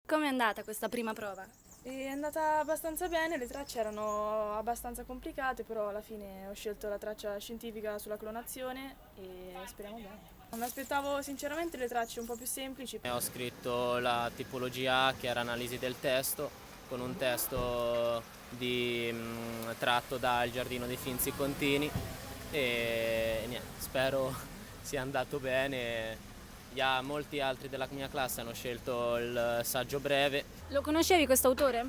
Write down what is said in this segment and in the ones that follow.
Com'è andata questa prima prova? È andata abbastanza bene, le tracce erano abbastanza complicate, però alla fine ho scelto la traccia scientifica sulla clonazione e speriamo bene. Mi aspettavo sinceramente le tracce un po' più semplici. Ho scritto la tipologia A, che era analisi del testo, con un testo tratto dal Giardino dei Finzi Contini e niente, spero sia andato bene. Molti altri della mia classe hanno scelto il saggio breve. Lo conoscevi questo autore?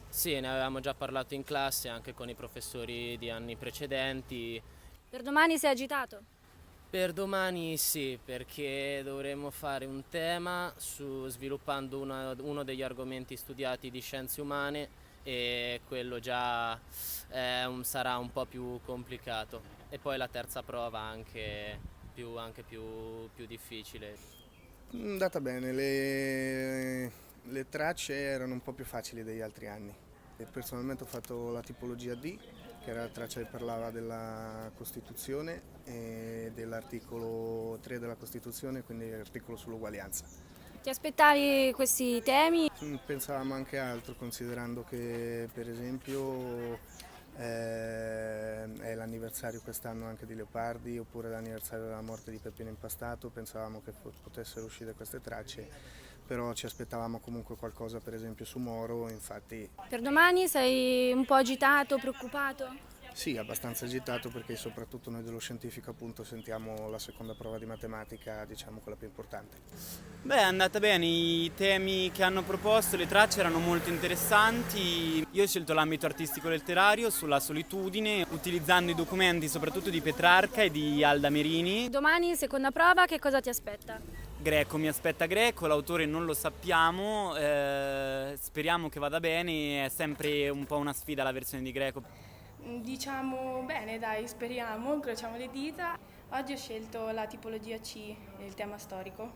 Sì, ne avevamo già parlato in classe anche con i professori di anni precedenti. Per domani sei agitato? Per domani sì, perché dovremo fare un tema sviluppando uno degli argomenti studiati di scienze umane e quello già sarà un po' più complicato. E poi la terza prova anche più difficile. È andata bene, le tracce erano un po' più facili degli altri anni. E personalmente ho fatto la tipologia D, che era la traccia che parlava della Costituzione e dell'articolo 3 della Costituzione, quindi l'articolo sull'uguaglianza. Ti aspettavi questi temi? Pensavamo anche altro, considerando che per esempio è l'anniversario quest'anno anche di Leopardi, oppure l'anniversario della morte di Peppino Impastato, pensavamo che potessero uscire queste tracce, però ci aspettavamo comunque qualcosa per esempio su Moro, infatti Per domani sei un po' agitato, preoccupato? sì, abbastanza agitato perché soprattutto noi dello scientifico appunto sentiamo la seconda prova di matematica, diciamo quella più importante. Beh, è andata bene, i temi che hanno proposto, le tracce erano molto interessanti. Io ho scelto l'ambito artistico-letterario sulla solitudine, utilizzando i documenti soprattutto di Petrarca e di Alda Merini. Domani, seconda prova, che cosa ti aspetta? Greco, mi aspetta Greco, l'autore non lo sappiamo, speriamo che vada bene, è sempre un po' una sfida la versione di Greco. Diciamo bene, dai, speriamo, incrociamo le dita. Oggi ho scelto la tipologia C, il tema storico.